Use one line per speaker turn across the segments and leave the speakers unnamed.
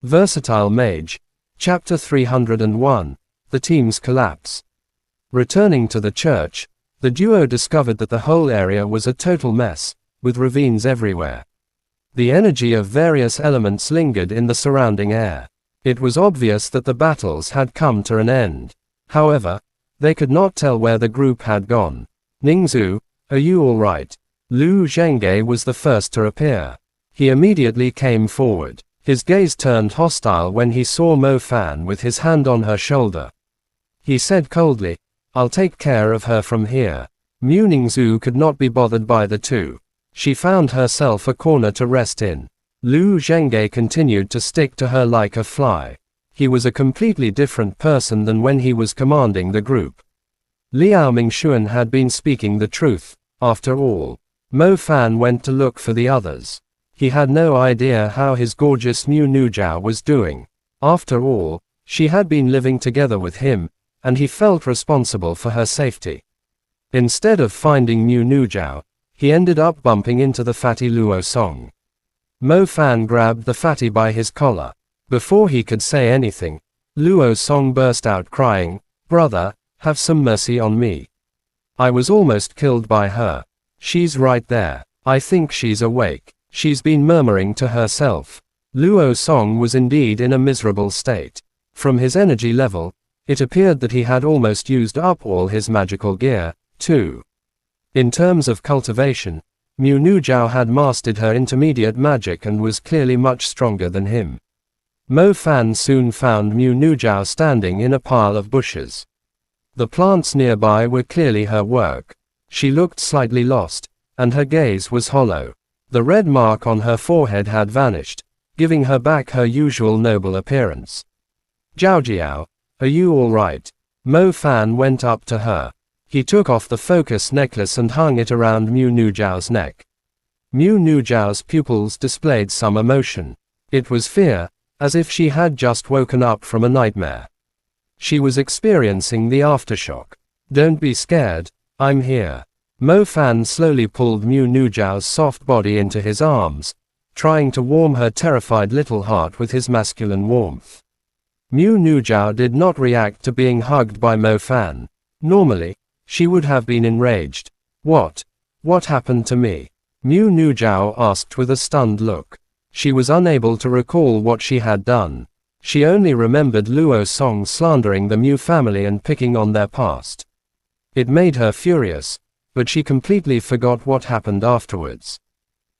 Versatile Mage. Chapter 301. The Team's Collapse. Returning to the church, the duo discovered that the whole area was a total mess, with ravines everywhere. The energy of various elements lingered in the surrounding air. It was obvious that the battles had come to an end. However, they could not tell where the group had gone. Ningzu, are you all right? Lu Zhenghe was the first to appear. He immediately came forward. His gaze turned hostile when he saw Mo Fan with his hand on her shoulder. He said coldly, "I'll take care of her from here." Mu Ningzu could not be bothered by the two. She found herself a corner to rest in. Lu Zhenghe continued to stick to her like a fly. He was a completely different person than when he was commanding the group. Liao Mingxuan had been speaking the truth. After all, Mo Fan went to look for the others. He had no idea how his gorgeous Mu Nujiao was doing. After all, she had been living together with him, and he felt responsible for her safety. Instead of finding Mu Nujiao, he ended up bumping into the fatty Luo Song. Mo Fan grabbed the fatty by his collar. Before he could say anything, Luo Song burst out crying, "Brother, have some mercy on me. I was almost killed by her. She's right there. I think she's awake. She's been murmuring to herself." Luo Song was indeed in a miserable state. From his energy level, it appeared that he had almost used up all his magical gear, too. In terms of cultivation, Mu Nujiao had mastered her intermediate magic and was clearly much stronger than him. Mo Fan soon found Mu Nujiao standing in a pile of bushes. The plants nearby were clearly her work. She looked slightly lost, and her gaze was hollow. The red mark on her forehead had vanished, giving her back her usual noble appearance. "Zhaojiao, are you all right?" Mo Fan went up to her. He took off the focus necklace and hung it around Mu Nujiao's neck. Mu Nujiao's pupils displayed some emotion. It was fear, as if she had just woken up from a nightmare. She was experiencing the aftershock. "Don't be scared, I'm here." Mo Fan slowly pulled Mu Nujiao's soft body into his arms, trying to warm her terrified little heart with his masculine warmth. Mu Nujiao did not react to being hugged by Mo Fan. Normally, she would have been enraged. What happened to me?" Mu Nujiao asked with a stunned look. She was unable to recall what she had done. She only remembered Luo Song slandering the Mu family and picking on their past. It made her furious, but she completely forgot what happened afterwards.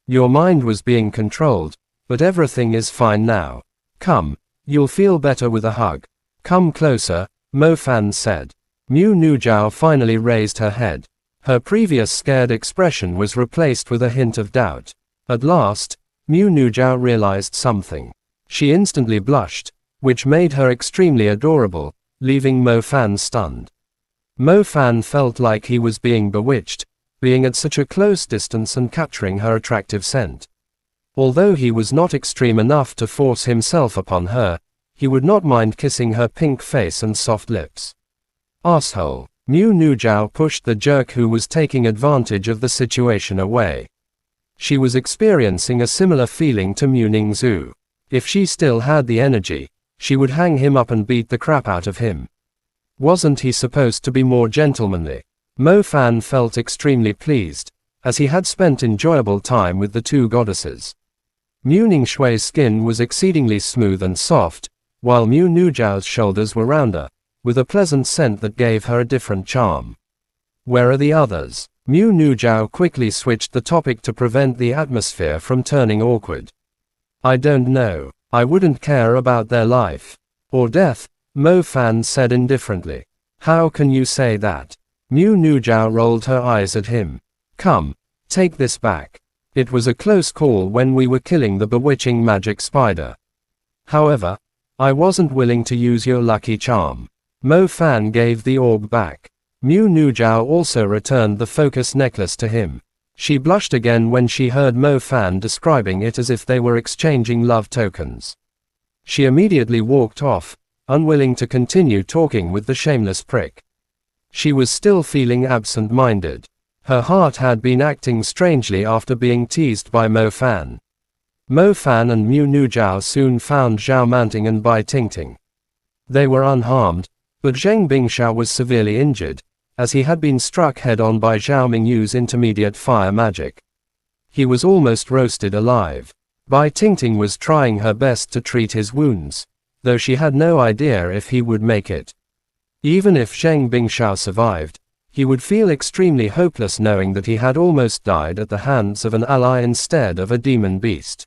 "Your mind was being controlled, but everything is fine now. Come, you'll feel better with a hug. Come closer," Mo Fan said. Mu Nujiao finally raised her head. Her previous scared expression was replaced with a hint of doubt. At last, Mu Nujiao realized something. She instantly blushed, which made her extremely adorable, leaving Mo Fan stunned. Mo Fan felt like he was being bewitched, being at such a close distance and capturing her attractive scent. Although he was not extreme enough to force himself upon her, he would not mind kissing her pink face and soft lips. "Asshole." Mu Nujiao pushed the jerk who was taking advantage of the situation away. She was experiencing a similar feeling to Mu Ningzu. If she still had the energy, she would hang him up and beat the crap out of him. Wasn't he supposed to be more gentlemanly? Mo Fan felt extremely pleased, as he had spent enjoyable time with the two goddesses. Mu Ningxui's skin was exceedingly smooth and soft, while Mu Nujiao's shoulders were rounder, with a pleasant scent that gave her a different charm. "Where are the others?" Mu Nujiao quickly switched the topic to prevent the atmosphere from turning awkward. "I don't know. I wouldn't care about their life or death," Mo Fan said indifferently. "How can you say that?" Mu Nujiao rolled her eyes at him. "Come, take this back. It was a close call when we were killing the bewitching magic spider. However, I wasn't willing to use your lucky charm." Mo Fan gave the orb back. Mu Nujiao also returned the focus necklace to him. She blushed again when she heard Mo Fan describing it as if they were exchanging love tokens. She immediately walked off, unwilling to continue talking with the shameless prick. She was still feeling absent-minded. Her heart had been acting strangely after being teased by Mo Fan. Mo Fan and Mu Nujiao soon found Zhao Manting and Bai Tingting. They were unharmed, but Zheng Bingxiao was severely injured, as he had been struck head-on by Zhao Mingyu's intermediate fire magic. He was almost roasted alive. Bai Tingting was trying her best to treat his wounds, though she had no idea if he would make it. Even if Zheng Bingxiao survived, he would feel extremely hopeless knowing that he had almost died at the hands of an ally instead of a demon beast.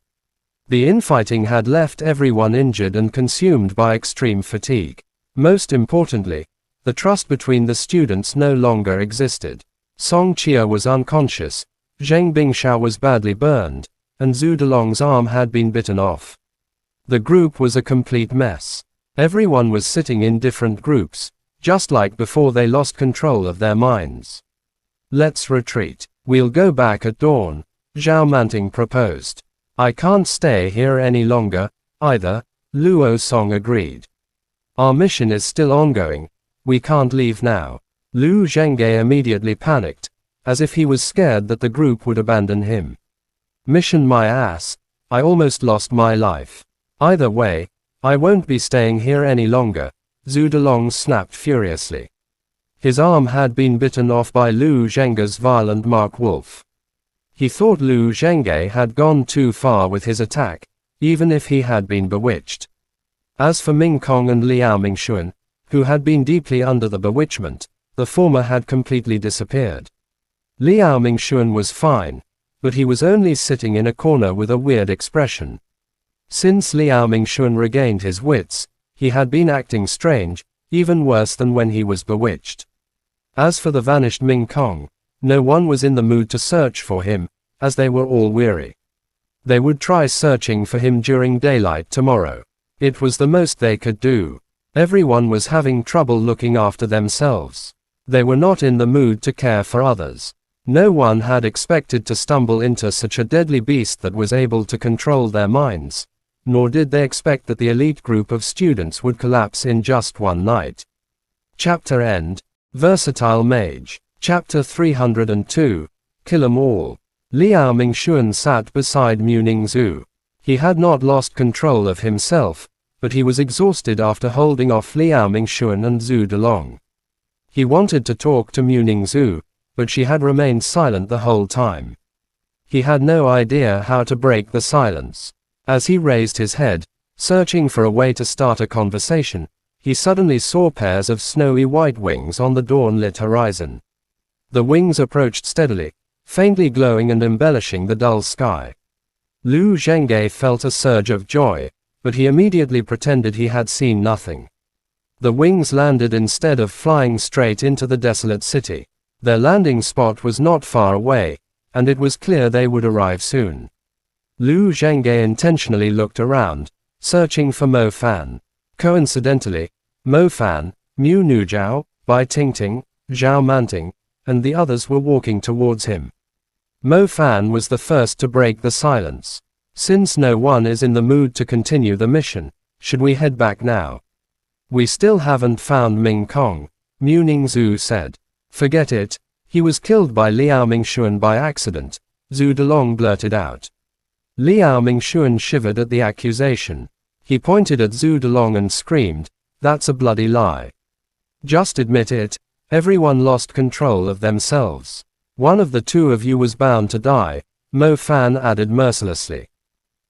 The infighting had left everyone injured and consumed by extreme fatigue. Most importantly, the trust between the students no longer existed. Song Chia was unconscious, Zheng Bingxiao was badly burned, and Zhu Delong's arm had been bitten off. The group was a complete mess. Everyone was sitting in different groups, just like before they lost control of their minds. "Let's retreat. We'll go back at dawn," Zhao Manting proposed. "I can't stay here any longer, either," Luo Song agreed. "Our mission is still ongoing. We can't leave now." Lu Zhenghe immediately panicked, as if he was scared that the group would abandon him. "Mission my ass, I almost lost my life. Either way, I won't be staying here any longer," Zhu Delong snapped furiously. His arm had been bitten off by Lu Zhenghe's violent Mark Wolf. He thought Lu Zhenghe had gone too far with his attack, even if he had been bewitched. As for Ming Kong and Liao Mingxuan, who had been deeply under the bewitchment, the former had completely disappeared. Liao Mingxuan was fine, but he was only sitting in a corner with a weird expression. Since Liao Mingxuan regained his wits, he had been acting strange, even worse than when he was bewitched. As for the vanished Ming Kong, no one was in the mood to search for him, as they were all weary. They would try searching for him during daylight tomorrow. It was the most they could do. Everyone was having trouble looking after themselves. They were not in the mood to care for others. No one had expected to stumble into such a deadly beast that was able to control their minds, nor did they expect that the elite group of students would collapse in just one night. Chapter End. Versatile Mage. Chapter 302. Kill 'em all. Liao Mingxuan sat beside Mu Ningzhu. He had not lost control of himself, but he was exhausted after holding off Liao Mingxuan and Zhu Delong. He wanted to talk to Mu Ningzhu, but she had remained silent the whole time. He had no idea how to break the silence. As he raised his head, searching for a way to start a conversation, he suddenly saw pairs of snowy white wings on the dawn-lit horizon. The wings approached steadily, faintly glowing and embellishing the dull sky. Lu Zhenghe felt a surge of joy, but he immediately pretended he had seen nothing. The wings landed instead of flying straight into the desolate city. Their landing spot was not far away, and it was clear they would arrive soon. Lu Zhenghe intentionally looked around, searching for Mo Fan. Coincidentally, Mo Fan, Mu Nujiao, Bai Tingting, Zhao Manting, and the others were walking towards him. Mo Fan was the first to break the silence. "Since no one is in the mood to continue the mission, should we head back now?" "We still haven't found Ming Kong," Mu Ningzhu said. "Forget it, he was killed by Liao Mingxuan by accident," Zhu Delong blurted out. Liao Mingxuan shivered at the accusation. He pointed at Zhu Delong and screamed, "That's a bloody lie. Just admit it, everyone lost control of themselves. One of the two of you was bound to die," Mo Fan added mercilessly.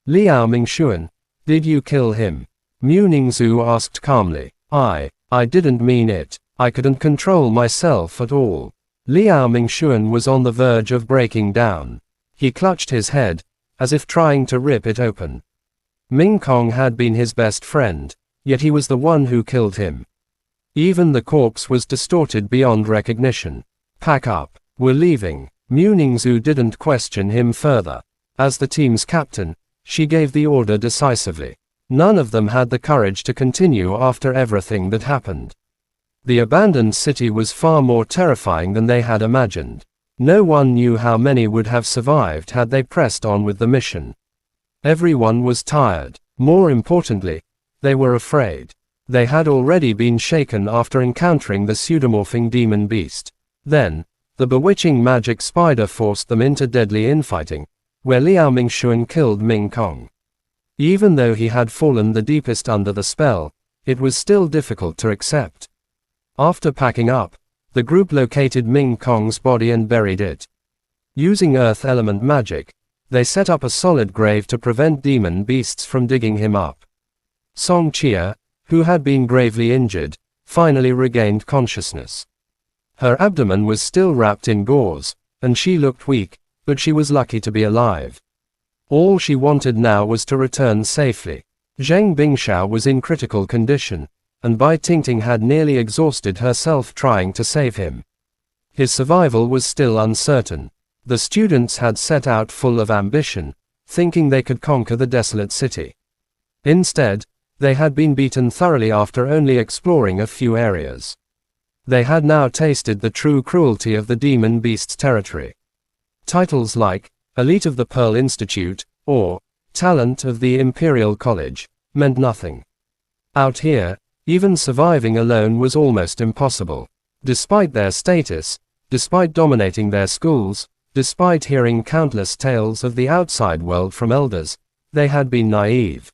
"Liao Mingxuan, did you kill him?" Mu Ningzhu asked calmly. I didn't mean it. I couldn't control myself at all." Liao Mingxuan was on the verge of breaking down. He clutched his head, as if trying to rip it open. Ming Kong had been his best friend, yet he was the one who killed him. Even the corpse was distorted beyond recognition. "Pack up, we're leaving." Mu Ningzhu didn't question him further. As the team's captain, she gave the order decisively. None of them had the courage to continue after everything that happened. The abandoned city was far more terrifying than they had imagined. No one knew how many would have survived had they pressed on with the mission. Everyone was tired. More importantly, they were afraid. They had already been shaken after encountering the pseudomorphing demon beast. Then, the bewitching magic spider forced them into deadly infighting, where Liao Mingxuan killed Ming Kong. Even though he had fallen the deepest under the spell, it was still difficult to accept. After packing up, the group located Ming Kong's body and buried it. Using earth element magic, they set up a solid grave to prevent demon beasts from digging him up. Song Chia, who had been gravely injured, finally regained consciousness. Her abdomen was still wrapped in gauze, and she looked weak, but she was lucky to be alive. All she wanted now was to return safely. Zheng Bingxiao was in critical condition, and Bai Tingting had nearly exhausted herself trying to save him. His survival was still uncertain. The students had set out full of ambition, thinking they could conquer the desolate city. Instead, they had been beaten thoroughly after only exploring a few areas. They had now tasted the true cruelty of the demon beast's territory. Titles like Elite of the Pearl Institute or Talent of the Imperial College meant nothing. Out here, even surviving alone was almost impossible. Despite their status, despite dominating their schools, despite hearing countless tales of the outside world from elders, they had been naive.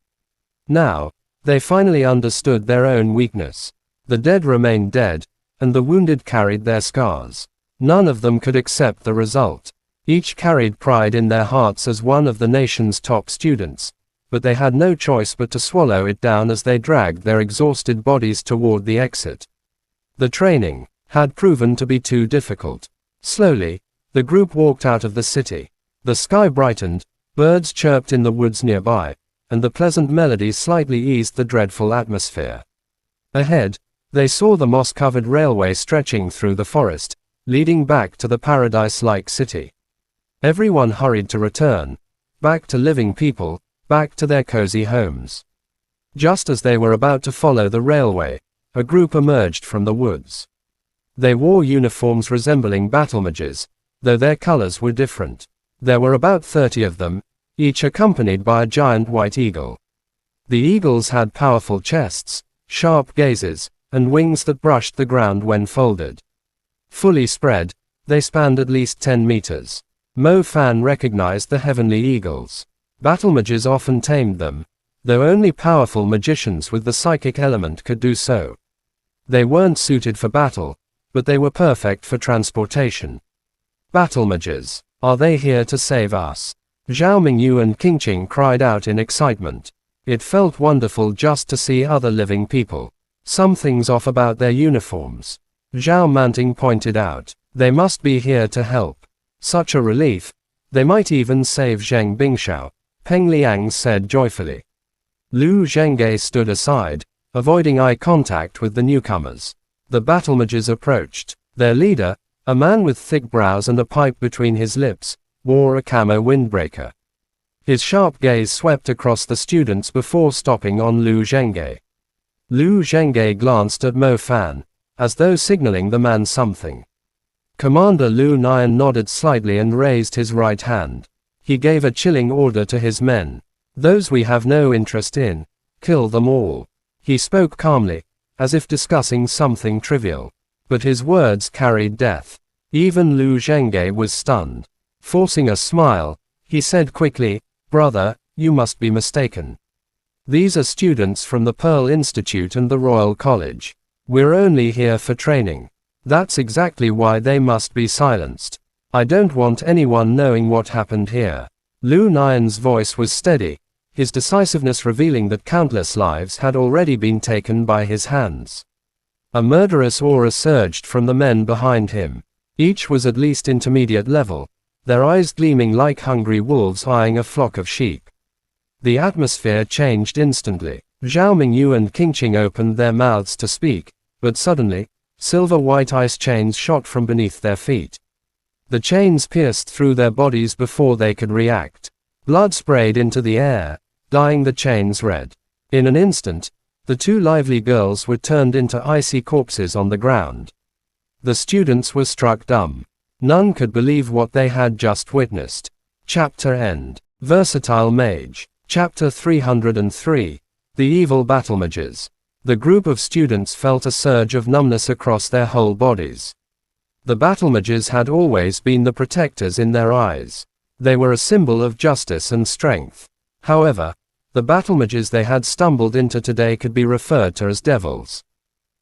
Now, they finally understood their own weakness. The dead remained dead, and the wounded carried their scars. None of them could accept the result. Each carried pride in their hearts as one of the nation's top students, but they had no choice but to swallow it down as they dragged their exhausted bodies toward the exit. The training had proven to be too difficult. Slowly, the group walked out of the city. The sky brightened, birds chirped in the woods nearby, and the pleasant melody slightly eased the dreadful atmosphere. Ahead, they saw the moss-covered railway stretching through the forest, leading back to the paradise-like city. Everyone hurried to return, back to living people, back to their cozy homes. Just as they were about to follow the railway, a group emerged from the woods. They wore uniforms resembling battle mages, though their colors were different. There were about 30 of them, each accompanied by a giant white eagle. The eagles had powerful chests, sharp gazes, and wings that brushed the ground when folded. Fully spread, they spanned at least 10 meters. Mo Fan recognized the heavenly eagles. Battle mages often tamed them, though only powerful magicians with the psychic element could do so. They weren't suited for battle, but they were perfect for transportation. Battle mages, are they here to save us? Zhao Mingyu and Qingqing cried out in excitement. It felt wonderful just to see other living people. Something's off about their uniforms. Zhao Manting pointed out. They must be here to help. Such a relief. They might even save Zheng Bingxiao, Peng Liang said joyfully. Lu Zhengge stood aside, avoiding eye contact with the newcomers. The battle mages approached. Their leader, a man with thick brows and a pipe between his lips, wore a camo windbreaker. His sharp gaze swept across the students before stopping on Lu Zhengge. Lu Zhengge glanced at Mo Fan, as though signaling the man something. Commander Lu Nian nodded slightly and raised his right hand. He gave a chilling order to his men. Those we have no interest in, kill them all. He spoke calmly, as if discussing something trivial. But his words carried death. Even Lu Zhengge was stunned. Forcing a smile, he said quickly, "Brother, you must be mistaken. These are students from the Pearl Institute and the Royal College. We're only here for training. That's exactly why they must be silenced. I don't want anyone knowing what happened here." Lu Nian's voice was steady, his decisiveness revealing that countless lives had already been taken by his hands. A murderous aura surged from the men behind him. Each was at least intermediate level, their eyes gleaming like hungry wolves eyeing a flock of sheep. The atmosphere changed instantly. Zhao Mingyu and Qingqing opened their mouths to speak, but suddenly, silver-white ice chains shot from beneath their feet. The chains pierced through their bodies before they could react. Blood sprayed into the air, dyeing the chains red. In an instant, the two lively girls were turned into icy corpses on the ground. The students were struck dumb. None could believe what they had just witnessed. Chapter End. Versatile Mage. Chapter 303. The Evil Battle Mages. The group of students felt a surge of numbness across their whole bodies. The battle mages had always been the protectors in their eyes. They were a symbol of justice and strength. However, the battle mages they had stumbled into today could be referred to as devils.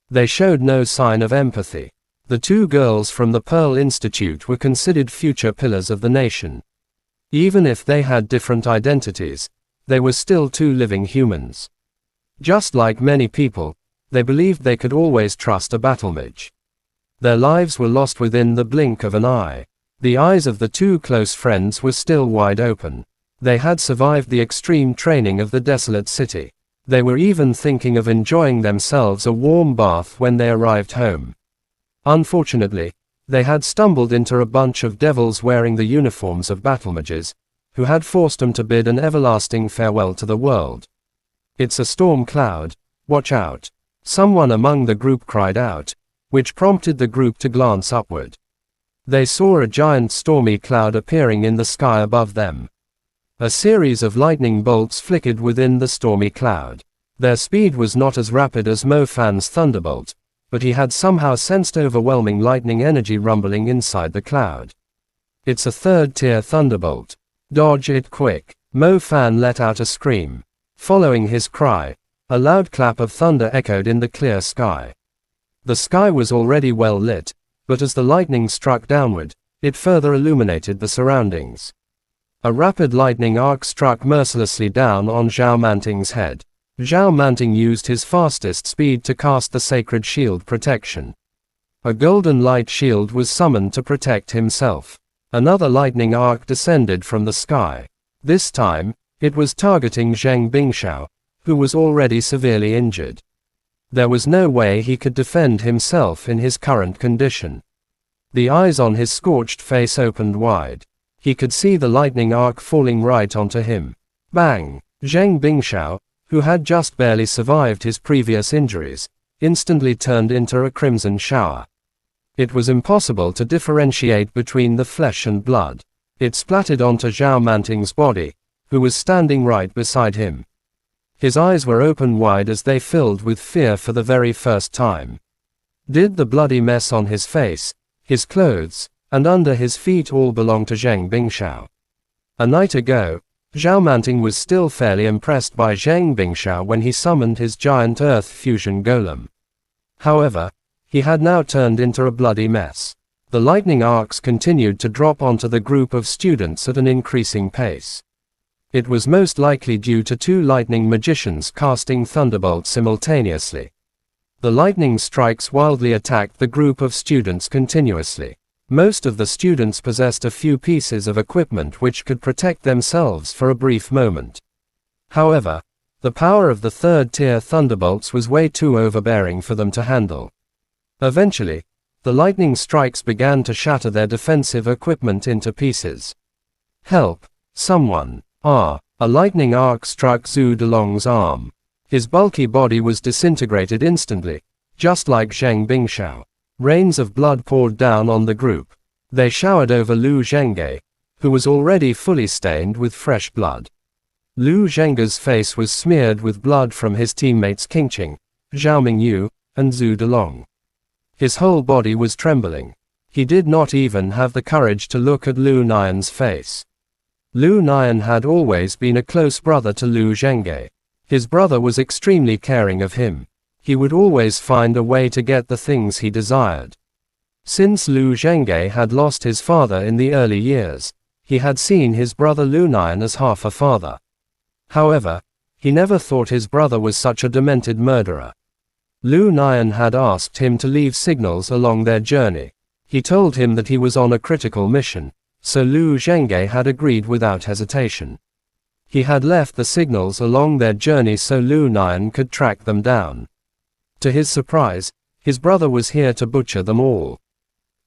They showed no sign of empathy. The two girls from the Pearl Institute were considered future pillars of the nation. Even if they had different identities, they were still two living humans. Just like many people, they believed they could always trust a battle mage. Their lives were lost within the blink of an eye. The eyes of the two close friends were still wide open. They had survived the extreme training of the desolate city. They were even thinking of enjoying themselves a warm bath when they arrived home. Unfortunately, they had stumbled into a bunch of devils wearing the uniforms of battle mages, who had forced them to bid an everlasting farewell to the world. "It's a storm cloud, watch out," someone among the group cried out, which prompted the group to glance upward. They saw a giant stormy cloud appearing in the sky above them. A series of lightning bolts flickered within the stormy cloud. Their speed was not as rapid as Mo Fan's thunderbolt, but he had somehow sensed overwhelming lightning energy rumbling inside the cloud. "It's a third-tier thunderbolt. Dodge it quick." Mo Fan let out a scream. Following his cry, a loud clap of thunder echoed in the clear sky. The sky was already well lit, but as the lightning struck downward, it further illuminated the surroundings. A rapid lightning arc struck mercilessly down on Zhao Manting's head. Zhao Manting used his fastest speed to cast the sacred shield protection. A golden light shield was summoned to protect himself. Another lightning arc descended from the sky. This time, it was targeting Zheng Bingshao, who was already severely injured. There was no way he could defend himself in his current condition. The eyes on his scorched face opened wide. He could see the lightning arc falling right onto him. Bang! Zheng Bingshao, who had just barely survived his previous injuries, instantly turned into a crimson shower. It was impossible to differentiate between the flesh and blood. It splattered onto Zhao Manting's body, who was standing right beside him. His eyes were open wide as they filled with fear for the very first time. Did the bloody mess on his face, his clothes, and under his feet all belong to Zheng Bingshao? A night ago, Zhao Manting was still fairly impressed by Zheng Bingshao when he summoned his giant earth fusion golem. However, he had now turned into a bloody mess. The lightning arcs continued to drop onto the group of students at an increasing pace. It was most likely due to two lightning magicians casting thunderbolts simultaneously. The lightning strikes wildly attacked the group of students continuously. Most of the students possessed a few pieces of equipment which could protect themselves for a brief moment. However, the power of the third-tier thunderbolts was way too overbearing for them to handle. Eventually, the lightning strikes began to shatter their defensive equipment into pieces. "Help! Someone!" A lightning arc struck Zhu Delong's arm. His bulky body was disintegrated instantly, just like Zheng Bingshao. Rains of blood poured down on the group. They showered over Lu Zhenghe, who was already fully stained with fresh blood. Lu Zhenghe's face was smeared with blood from his teammates Qingqing, Zhao Mingyu, and Zhu Delong. His whole body was trembling. He did not even have the courage to look at Lu Nian's face. Lu Nian had always been a close brother to Lu Zhenghe. His brother was extremely caring of him. He would always find a way to get the things he desired. Since Lu Zhenghe had lost his father in the early years, he had seen his brother Lu Nian as half a father. However, he never thought his brother was such a demented murderer. Lu Nian had asked him to leave signals along their journey. He told him that he was on a critical mission, so Lu Zhenghe had agreed without hesitation. He had left the signals along their journey so Lu Nian could track them down. To his surprise, his brother was here to butcher them all.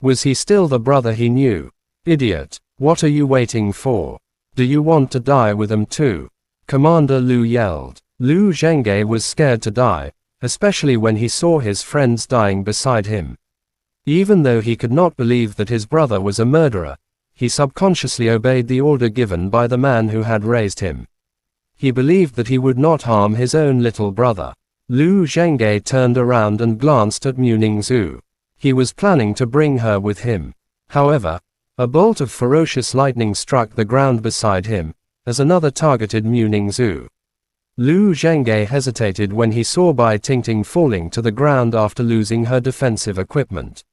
Was he still the brother he knew? "Idiot, what are you waiting for? Do you want to die with them too?" Commander Lu yelled. Lu Zhenghe was scared to die, especially when he saw his friends dying beside him. Even though he could not believe that his brother was a murderer, he subconsciously obeyed the order given by the man who had raised him. He believed that he would not harm his own little brother. Lu Zhenghe turned around and glanced at Mu Ningzhu. He was planning to bring her with him. However, A bolt of ferocious lightning struck the ground beside him, as another targeted Mu Ningzu. Lu Zhenghe hesitated when he saw Bai Tingting falling to the ground after losing her defensive equipment.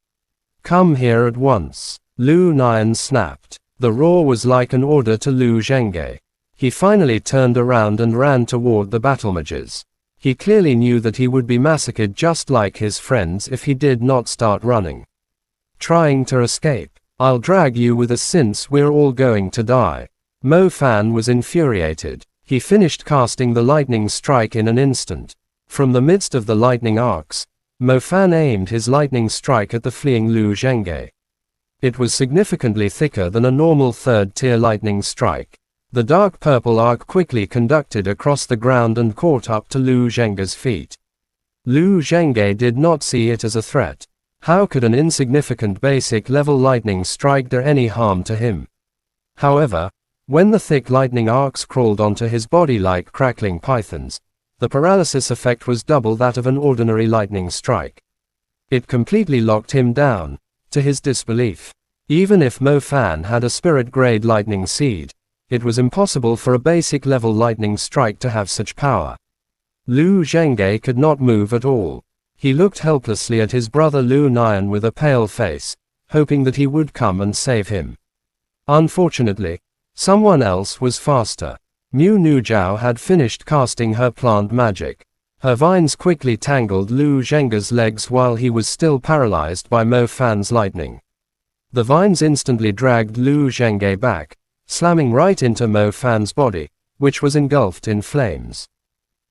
"Come here at once," Lu Nian snapped. The roar was like an order to Lu Zhenghe. He finally turned around and ran toward the battle mages. He clearly knew that he would be massacred just like his friends if he did not start running. "Trying to escape? I'll drag you with us since we're all going to die." Mo Fan was infuriated. He finished casting the lightning strike in an instant. From the midst of the lightning arcs, Mo Fan aimed his lightning strike at the fleeing Lu Zhenghe. It was significantly thicker than a normal third-tier lightning strike. The dark purple arc quickly conducted across the ground and caught up to Lu Zhenghe's feet. Lu Zhenghe did not see it as a threat. How could an insignificant basic-level lightning strike do any harm to him? However, when the thick lightning arcs crawled onto his body like crackling pythons, the paralysis effect was double that of an ordinary lightning strike. It completely locked him down, to his disbelief. Even if Mo Fan had a spirit-grade lightning seed, it was impossible for a basic-level lightning strike to have such power. Lu Zhenghe could not move at all. He looked helplessly at his brother Lu Nian with a pale face, hoping that he would come and save him. Unfortunately, someone else was faster. Mu Nujiao had finished casting her plant magic. Her vines quickly tangled Lu Zhenghe's legs while he was still paralyzed by Mo Fan's lightning. The vines instantly dragged Lu Zhenghe back, slamming right into Mo Fan's body, which was engulfed in flames.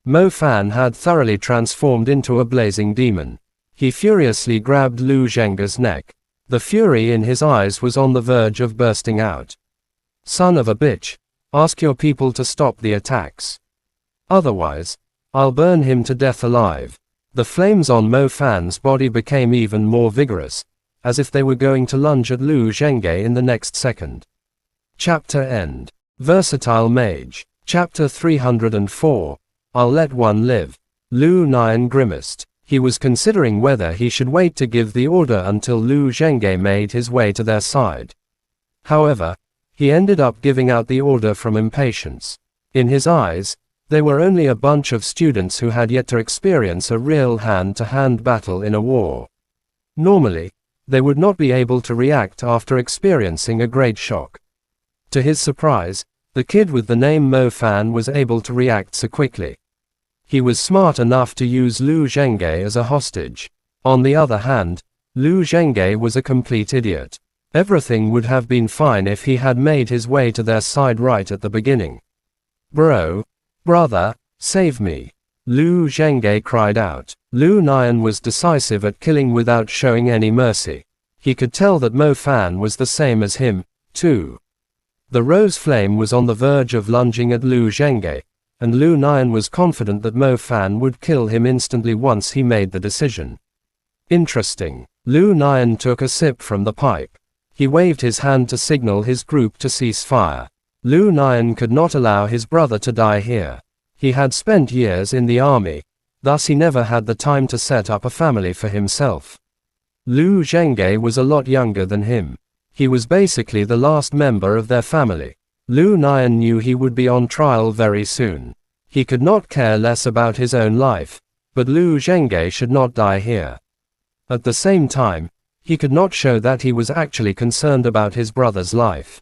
Mo Fan had thoroughly transformed into a blazing demon. He furiously grabbed Lu Zhenghe's neck. The fury in his eyes was on the verge of bursting out. "Son of a bitch, ask your people to stop the attacks. Otherwise, I'll burn him to death alive." The flames on Mo Fan's body became even more vigorous, as if they were going to lunge at Lu Zhenghe in the next second. Chapter End. Versatile Mage. Chapter 304. I'll let one live. Lu Nian grimaced. He was considering whether he should wait to give the order until Lu Zhenghe made his way to their side. However, he ended up giving out the order from impatience. In his eyes, they were only a bunch of students who had yet to experience a real hand-to-hand battle in a war. Normally, they would not be able to react after experiencing a great shock. To his surprise, the kid with the name Mo Fan was able to react so quickly. He was smart enough to use Lu Zhenghe as a hostage. On the other hand, Lu Zhenghe was a complete idiot. Everything would have been fine if he had made his way to their side right at the beginning. Brother, save me!" Lu Zhenghe cried out. Lu Nian was decisive at killing without showing any mercy. He could tell that Mo Fan was the same as him, too. The rose flame was on the verge of lunging at Lu Zhenghe, and Lu Nian was confident that Mo Fan would kill him instantly once he made the decision. Interesting. Lu Nian took a sip from the pipe. He waved his hand to signal his group to cease fire. Lu Nian could not allow his brother to die here. He had spent years in the army, thus he never had the time to set up a family for himself. Lu Zhenghe was a lot younger than him. He was basically the last member of their family. Lu Nian knew he would be on trial very soon. He could not care less about his own life, but Lu Zhenghe should not die here. At the same time, he could not show that he was actually concerned about his brother's life.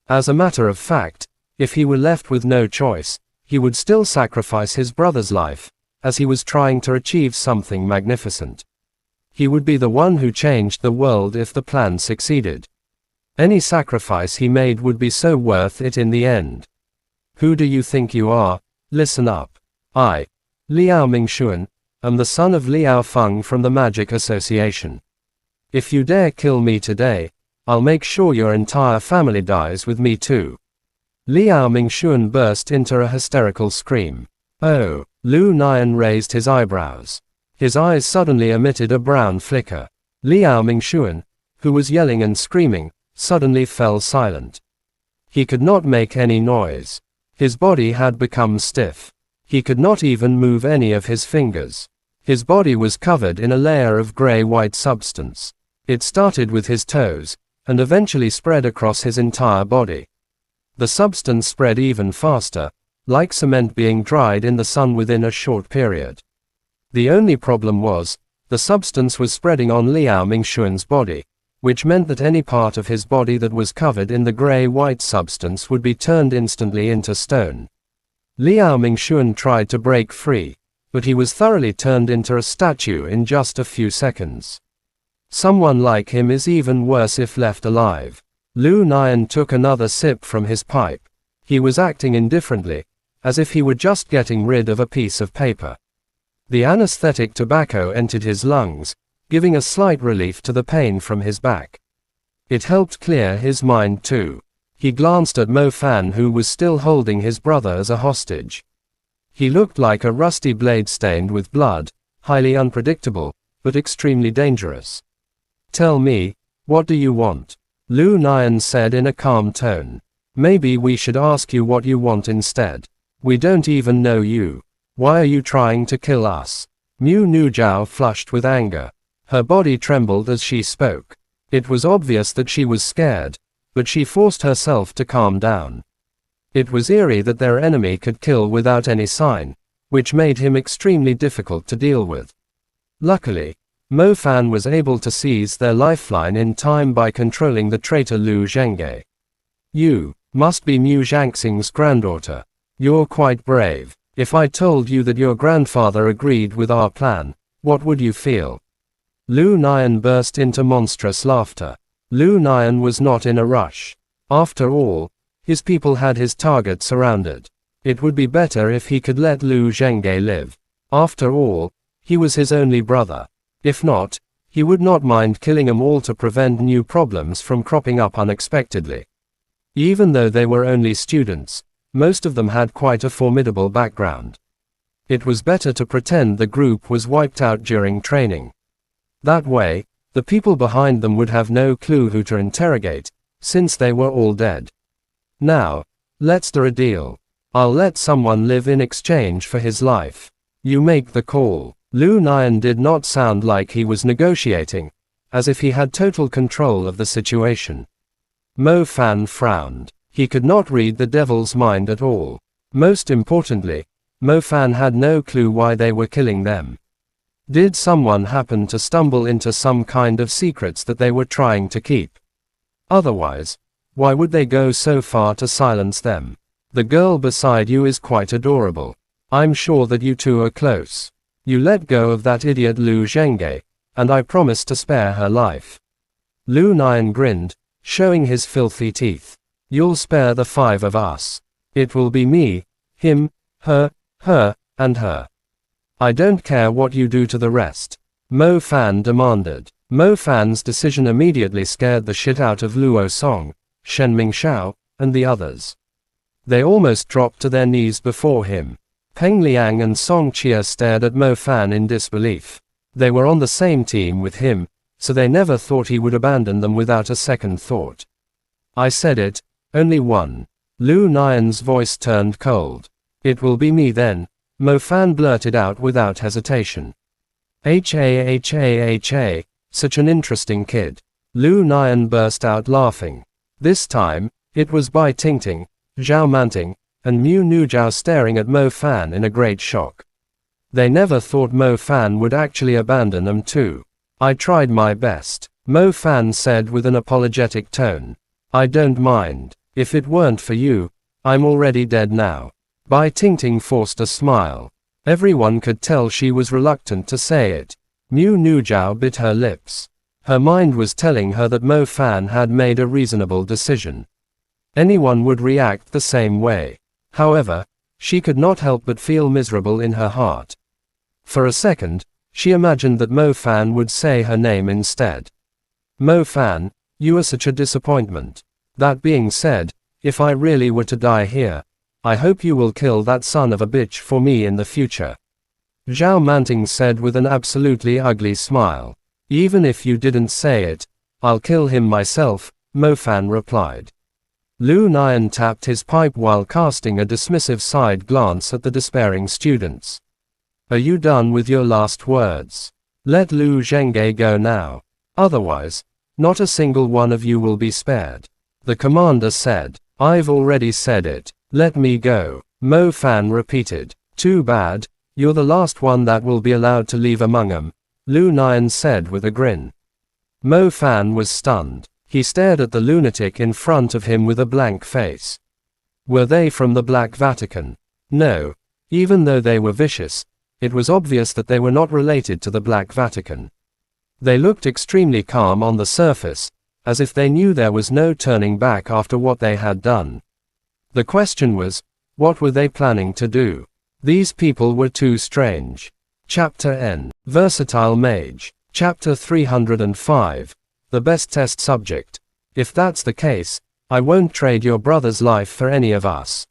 As a matter of fact, if he were left with no choice, he would still sacrifice his brother's life, as he was trying to achieve something magnificent. He would be the one who changed the world if the plan succeeded. Any sacrifice he made would be so worth it in the end. "Who do you think you are? Listen up. I, Liao Mingxuan, am the son of Liao Feng from the Magic Association. If you dare kill me today, I'll make sure your entire family dies with me too." Liao Mingxuan burst into a hysterical scream. "Oh!" Lu Nian raised his eyebrows. His eyes suddenly emitted a brown flicker. Liao Mingxuan, who was yelling and screaming, suddenly fell silent. He could not make any noise. His body had become stiff. He could not even move any of his fingers. His body was covered in a layer of gray-white substance. It started with his toes, and eventually spread across his entire body. The substance spread even faster, like cement being dried in the sun within a short period. The only problem was, the substance was spreading on Liao Mingxuan's body, which meant that any part of his body that was covered in the gray-white substance would be turned instantly into stone. Liao Mingxuan tried to break free, but he was thoroughly turned into a statue in just a few seconds. Someone like him is even worse if left alive. Lu Nian took another sip from his pipe. He was acting indifferently, as if he were just getting rid of a piece of paper. The anesthetic tobacco entered his lungs, giving a slight relief to the pain from his back. It helped clear his mind too. He glanced at Mo Fan, who was still holding his brother as a hostage. He looked like a rusty blade stained with blood, highly unpredictable, but extremely dangerous. "Tell me, what do you want?" Lu Nian said in a calm tone. "Maybe we should ask you what you want instead. We don't even know you. Why are you trying to kill us?" Mu Nujiao flushed with anger. Her body trembled as she spoke. It was obvious that she was scared, but she forced herself to calm down. It was eerie that their enemy could kill without any sign, which made him extremely difficult to deal with. Luckily, Mo Fan was able to seize their lifeline in time by controlling the traitor Lu Zhengge. "You must be Mu Zhangxing's granddaughter. You're quite brave. If I told you that your grandfather agreed with our plan, what would you feel?" Lu Nian burst into monstrous laughter. Lu Nian was not in a rush. After all, his people had his target surrounded. It would be better if he could let Lu Zhengge live. After all, he was his only brother. If not, he would not mind killing them all to prevent new problems from cropping up unexpectedly. Even though they were only students, most of them had quite a formidable background. It was better to pretend the group was wiped out during training. That way, the people behind them would have no clue who to interrogate, since they were all dead. "Now, let's do a deal. I'll let someone live in exchange for his life. You make the call." Lu Nian did not sound like he was negotiating, as if he had total control of the situation. Mo Fan frowned. He could not read the devil's mind at all. Most importantly, Mo Fan had no clue why they were killing them. Did someone happen to stumble into some kind of secrets that they were trying to keep? Otherwise, why would they go so far to silence them? "The girl beside you is quite adorable. I'm sure that you two are close. You let go of that idiot Lu Zhengge, and I promise to spare her life." Lu Nian grinned, showing his filthy teeth. "You'll spare the 5 of us. It will be me, him, her, and her. I don't care what you do to the rest," Mo Fan demanded. Mo Fan's decision immediately scared the shit out of Luo Song, Shen Mingxiao, and the others. They almost dropped to their knees before him. Peng Liang and Song Chia stared at Mo Fan in disbelief. They were on the same team with him, so they never thought he would abandon them without a second thought. "I said it, only one." Lu Nian's voice turned cold. "It will be me then," Mo Fan blurted out without hesitation. Ha, such an interesting kid." Lu Nian burst out laughing. This time, it was Bai Tingting, Zhao Manting, and Mu Nujiao staring at Mo Fan in a great shock. They never thought Mo Fan would actually abandon them too. "I tried my best," Mo Fan said with an apologetic tone. "I don't mind. If it weren't for you, I'm already dead now." Bai Tingting forced a smile. Everyone could tell she was reluctant to say it. Mu Nujiao bit her lips. Her mind was telling her that Mo Fan had made a reasonable decision. Anyone would react the same way. However, she could not help but feel miserable in her heart. For a second, she imagined that Mo Fan would say her name instead. "Mo Fan, you are such a disappointment. That being said, if I really were to die here, I hope you will kill that son of a bitch for me in the future," Zhao Manting said with an absolutely ugly smile. "Even if you didn't say it, I'll kill him myself," Mo Fan replied. Lu Nian tapped his pipe while casting a dismissive side glance at the despairing students. "Are you done with your last words? Let Lu Zhengge go now. Otherwise, Not a single one of you will be spared. The commander said. I've already said it. Let me go. Mo Fan repeated. Too bad, you're the last one that will be allowed to leave among 'em, Lu Nian said with a grin. Mo Fan was stunned. He stared at the lunatic in front of him with a blank face. Were they from the Black Vatican? No. Even though they were vicious, it was obvious that they were not related to the Black Vatican. They looked extremely calm on the surface, as if they knew there was no turning back after what they had done. The question was, what were they planning to do? These people were too strange. Chapter N. Versatile Mage. Chapter 305. The best test subject. If that's the case, I won't trade your brother's life for any of us.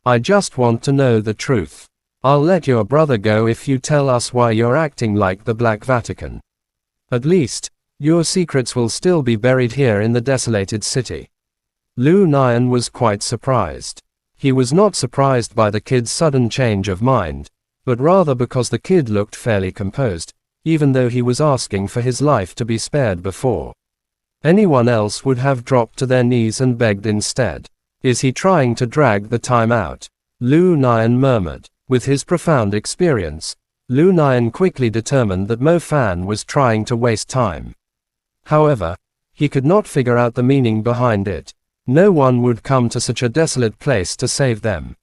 I just want to know the truth. I'll let your brother go if you tell us why you're acting like the Black Vatican. At least, your secrets will still be buried here in the desolated city. Lu Nian was quite surprised. He was not surprised by the kid's sudden change of mind, but rather because the kid looked fairly composed, even though he was asking for his life to be spared before. Anyone else would have dropped to their knees and begged instead. Is he trying to drag the time out? Lu Nian murmured. With his profound experience, Lu Nian quickly determined that Mo Fan was trying to waste time. However, he could not figure out the meaning behind it. No one would come to such a desolate place to save them.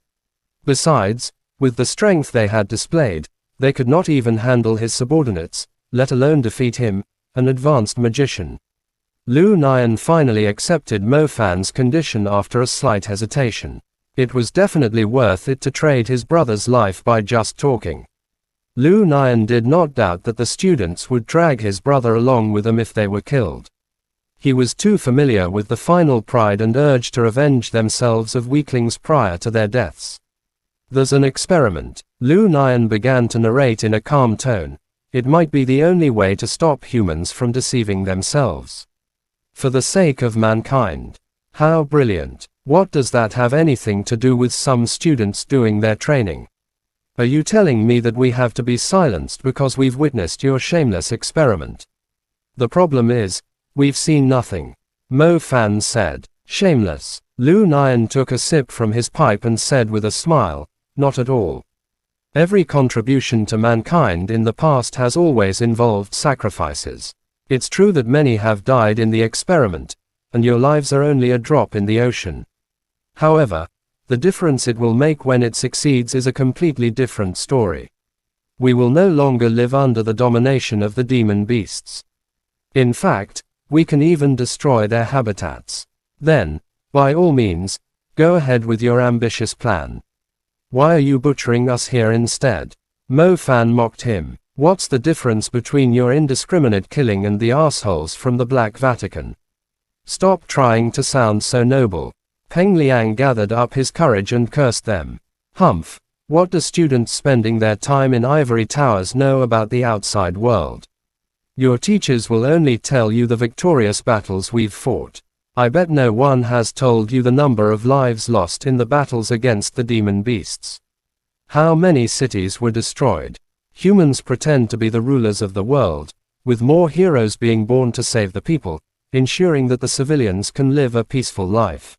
Besides, with the strength they had displayed, they could not even handle his subordinates, let alone defeat him, an advanced magician. Lu Nian finally accepted Mo Fan's condition after a slight hesitation. It was definitely worth it to trade his brother's life by just talking. Lu Nian did not doubt that the students would drag his brother along with them if they were killed. He was too familiar with the final pride and urge to revenge themselves of weaklings prior to their deaths. There's an experiment. Lu Nian began to narrate in a calm tone. It might be the only way to stop humans from deceiving themselves. For the sake of mankind. How brilliant. What does that have anything to do with some students doing their training? Are you telling me that we have to be silenced because we've witnessed your shameless experiment? The problem is, we've seen nothing. Mo Fan said. Shameless. Lu Nian took a sip from his pipe and said with a smile, not at all. Every contribution to mankind in the past has always involved sacrifices. It's true that many have died in the experiment, and your lives are only a drop in the ocean. However, the difference it will make when it succeeds is a completely different story. We will no longer live under the domination of the demon beasts. In fact, we can even destroy their habitats. Then, by all means, go ahead with your ambitious plan. Why are you butchering us here instead? Mo Fan mocked him. What's the difference between your indiscriminate killing and the assholes from the Black Vatican? Stop trying to sound so noble. Peng Liang gathered up his courage and cursed them. Humph, what do students spending their time in ivory towers know about the outside world? Your teachers will only tell you the victorious battles we've fought. I bet no one has told you the number of lives lost in the battles against the demon beasts. How many cities were destroyed? Humans pretend to be the rulers of the world, with more heroes being born to save the people, ensuring that the civilians can live a peaceful life.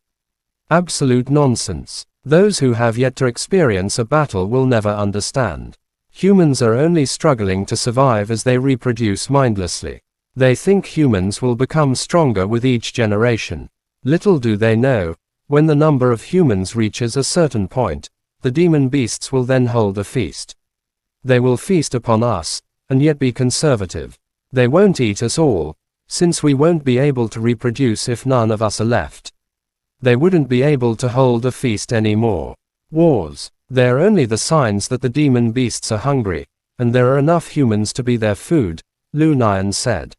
Absolute nonsense. Those who have yet to experience a battle will never understand. Humans are only struggling to survive as they reproduce mindlessly. They think humans will become stronger with each generation. Little do they know, when the number of humans reaches a certain point, the demon beasts will then hold a feast. They will feast upon us, and yet be conservative. They won't eat us all, since we won't be able to reproduce if none of us are left. They wouldn't be able to hold a feast anymore. Wars. They're only the signs that the demon beasts are hungry, and there are enough humans to be their food, Lu Nian said.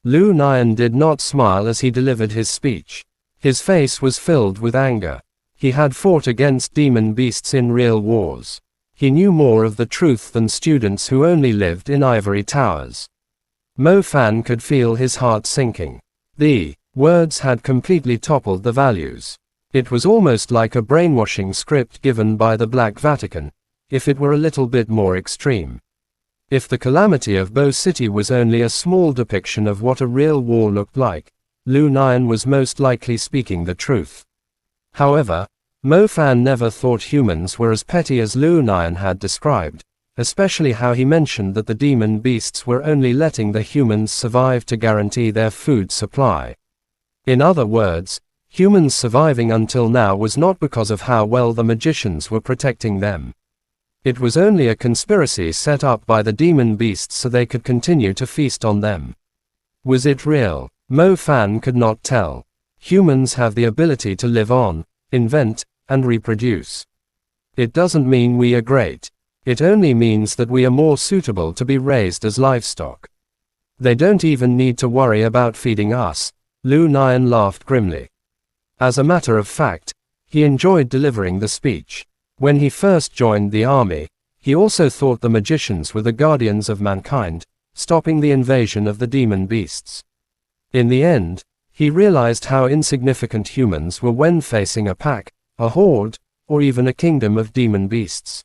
Lu Nian did not smile as he delivered his speech. His face was filled with anger. He had fought against demon beasts in real wars. He knew more of the truth than students who only lived in ivory towers. Mo Fan could feel his heart sinking. The words had completely toppled the values. It was almost like a brainwashing script given by the Black Vatican, if it were a little bit more extreme. If the calamity of Bo City was only a small depiction of what a real war looked like, Lu Nian was most likely speaking the truth. However, Mo Fan never thought humans were as petty as Lu Nian had described, especially how he mentioned that the demon beasts were only letting the humans survive to guarantee their food supply. In other words, humans surviving until now was not because of how well the magicians were protecting them. It was only a conspiracy set up by the demon beasts so they could continue to feast on them. Was it real? Mo Fan could not tell. Humans have the ability to live on, invent, and reproduce. It doesn't mean we are great. It only means that we are more suitable to be raised as livestock. They don't even need to worry about feeding us. Lu Nian laughed grimly. As a matter of fact, he enjoyed delivering the speech. When he first joined the army, he also thought the magicians were the guardians of mankind, stopping the invasion of the demon beasts. In the end, he realized how insignificant humans were when facing a pack, a horde, or even a kingdom of demon beasts.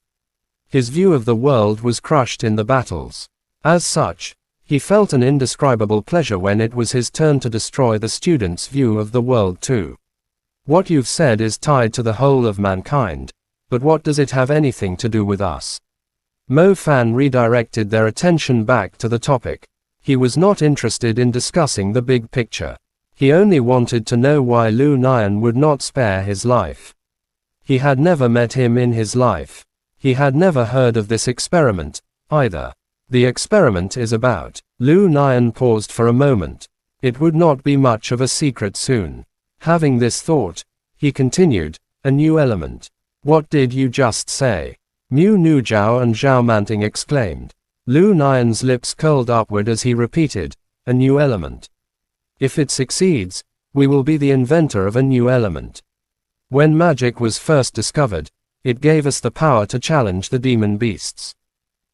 His view of the world was crushed in the battles. As such, he felt an indescribable pleasure when it was his turn to destroy the students' view of the world too. What you've said is tied to the whole of mankind, but what does it have anything to do with us? Mo Fan redirected their attention back to the topic. He was not interested in discussing the big picture. He only wanted to know why Lu Nian would not spare his life. He had never met him in his life. He had never heard of this experiment, either. The experiment is about. Lu Nian paused for a moment. It would not be much of a secret soon. Having this thought, he continued, a new element. What did you just say? Mu Nujiao and Zhao Manting exclaimed. Lu Nian's lips curled upward as he repeated, a new element. If it succeeds, we will be the inventor of a new element. When magic was first discovered, it gave us the power to challenge the demon beasts.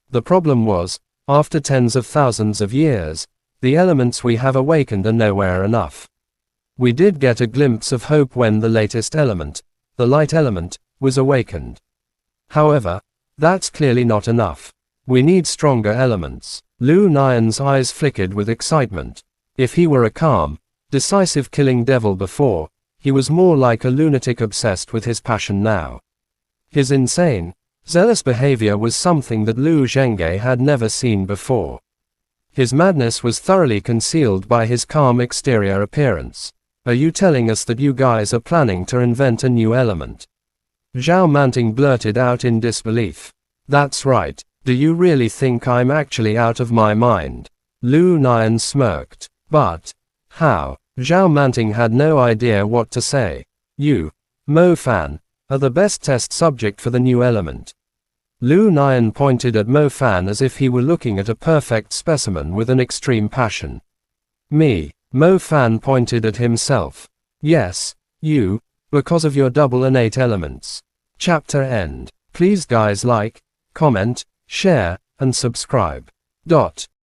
The problem was, after tens of thousands of years, the elements we have awakened are nowhere enough. We did get a glimpse of hope when the latest element, the light element, was awakened. However, that's clearly not enough. We need stronger elements. Lu Nian's eyes flickered with excitement. If he were a calm, decisive killing devil before, he was more like a lunatic obsessed with his passion now. His insane, zealous behavior was something that Lu Zhenghe had never seen before. His madness was thoroughly concealed by his calm exterior appearance. Are you telling us that you guys are planning to invent a new element? Zhao Manting blurted out in disbelief. That's right. Do you really think I'm actually out of my mind? Lu Nian smirked. But how? Zhao Manting had no idea what to say. You, Mo Fan, are the best test subject for the new element. Lu Nian pointed at Mo Fan as if he were looking at a perfect specimen with an extreme passion. Me, Mo Fan pointed at himself. Yes, you, because of your double innate elements. Chapter end. Please guys like, comment, share, and subscribe.